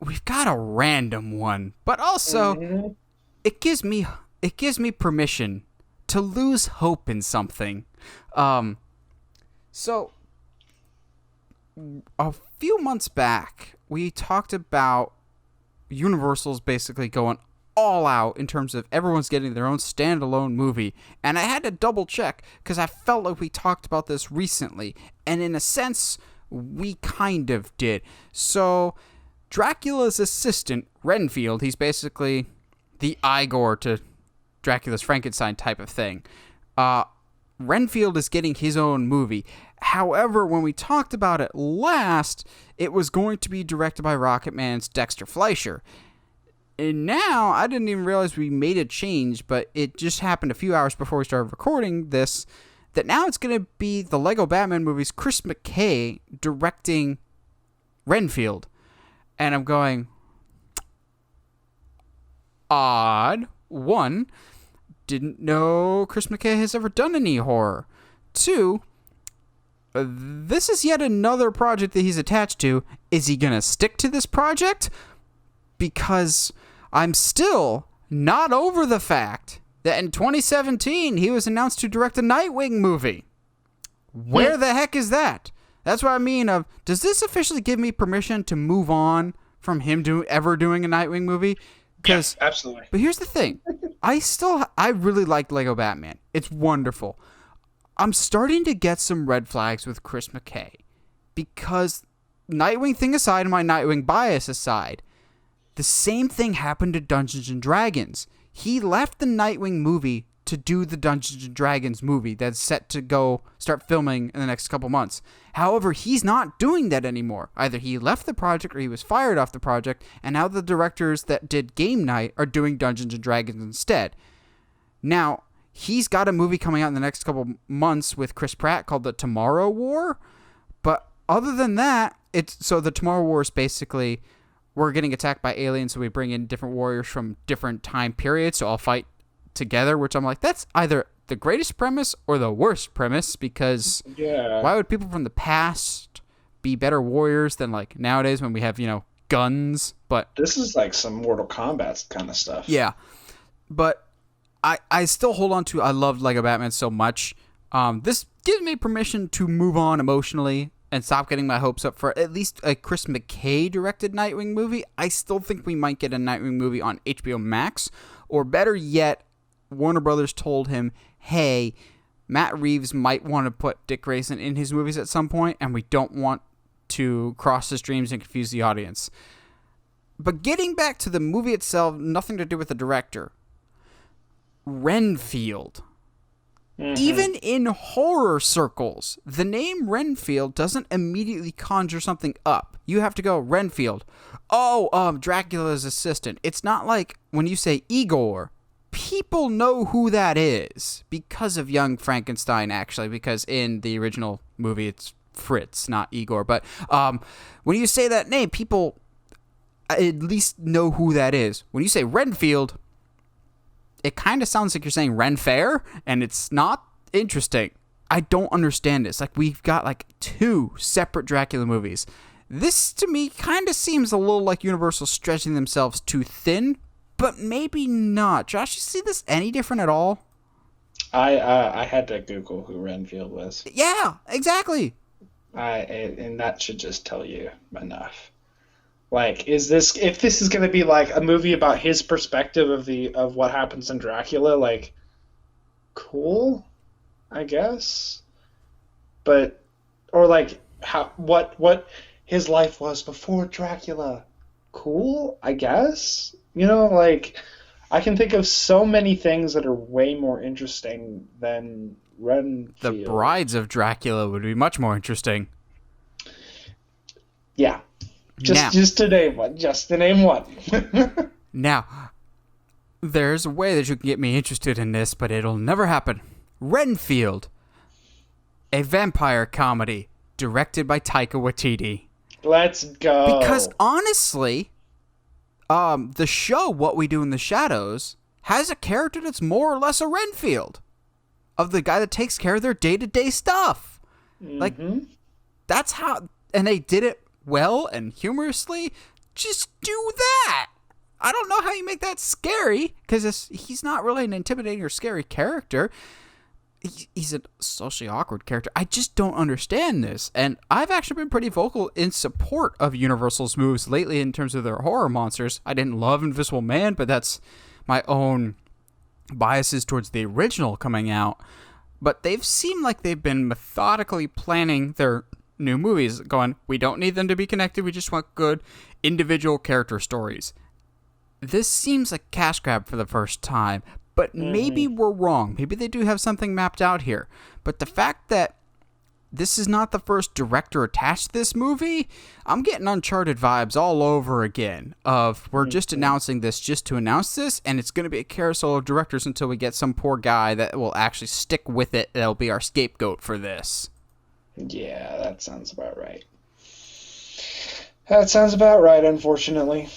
we've got a random one, but also Mhm. it gives me permission to lose hope in something. Um, so a few months back, we talked about Universal's basically going all out in terms of everyone's getting their own standalone movie, and I had to double check because I felt like we talked about this recently, and in a sense, we kind of did. So, Dracula's assistant, Renfield, he's basically the Igor to Dracula's Frankenstein type of thing. Renfield is getting his own movie. However, when we talked about it last, it was going to be directed by Rocketman's Dexter Fleischer. And now, I didn't even realize we made a change, but it just happened a few hours before we started recording this, that now it's going to be the Lego Batman movies, Chris McKay directing Renfield. And I'm going, odd. One, didn't know Chris McKay has ever done any horror. Two, this is yet another project that he's attached to. Is he going to stick to this project? Because I'm still not over the fact that in 2017 he was announced to direct a Nightwing movie. Where the heck is that? That's what I mean of, does this officially give me permission to move on from him ever doing a Nightwing movie? Yes, absolutely. But here's the thing. I really like Lego Batman. It's wonderful. I'm starting to get some red flags with Chris McKay. Because Nightwing thing aside and my Nightwing bias aside, the same thing happened to Dungeons & Dragons. He left the Nightwing movie to do the Dungeons & Dragons movie that's set to go start filming in the next couple months. However, he's not doing that anymore. Either he left the project or he was fired off the project, and now the directors that did Game Night are doing Dungeons & Dragons instead. Now, he's got a movie coming out in the next couple months with Chris Pratt called The Tomorrow War, but other than that, so the Tomorrow War is basically, we're getting attacked by aliens, so we bring in different warriors from different time periods to all fight together, which I'm like, that's either the greatest premise or the worst premise, because why would people from the past be better warriors than like nowadays when we have, guns? But this is like some Mortal Kombat kind of stuff. Yeah. But I still hold on to, I loved Lego Batman so much. This gives me permission to move on emotionally and stop getting my hopes up for at least a Chris McKay directed Nightwing movie. I still think we might get a Nightwing movie on HBO Max, or better yet, Warner Brothers told him, hey, Matt Reeves might want to put Dick Grayson in his movies at some point, and we don't want to cross his dreams and confuse the audience. But getting back to the movie itself, nothing to do with the director. Renfield. Mm-hmm. Even in horror circles, the name Renfield doesn't immediately conjure something up. You have to go, Renfield. Oh, Dracula's assistant. It's not like when you say Igor, people know who that is because of Young Frankenstein, actually, because in the original movie it's Fritz, not Igor. But when you say that name, people at least know who that is. When you say Renfield, it kind of sounds like you're saying Ren Fair, and it's not interesting. I don't understand this. Like, we've got like 2 separate Dracula movies. This, to me, kind of seems a little like Universal stretching themselves too thin, but maybe not. Josh, you see this any different at all? I had to Google who Renfield was. Yeah, exactly. And that should just tell you enough. Like, if this is going to be like a movie about his perspective of what happens in Dracula, like, cool, I guess. But, or like what his life was before Dracula, cool, I guess. Like, I can think of so many things that are way more interesting than Renfield. The Brides of Dracula would be much more interesting. Yeah. Just to name one. Just to name one. Now, there's a way that you can get me interested in this, but it'll never happen. Renfield. A vampire comedy directed by Taika Waititi. Let's go. Because honestly, the show What We Do in the Shadows has a character that's more or less a Renfield. Of the guy that takes care of their day-to-day stuff. Mm-hmm. Like, that's how... And they did it well and humorously. Just do that. I don't know how you make that scary, because he's not really an intimidating or scary character. He's a socially awkward character. I just don't understand this. And I've actually been pretty vocal in support of Universal's moves lately in terms of their horror monsters. I didn't love Invisible Man, but that's my own biases towards the original coming out. But they've seemed like they've been methodically planning their new movies, going, we don't need them to be connected, we just want good individual character stories. This seems like cash grab for the first time, but maybe we're wrong. Maybe they do have something mapped out here. But the fact that this is not the first director attached to this movie, I'm getting Uncharted vibes all over again. Of we're just announcing this just to announce this, and it's going to be a carousel of directors until we get some poor guy that will actually stick with it. That'll be our scapegoat for this. Yeah, that sounds about right. That sounds about right, unfortunately.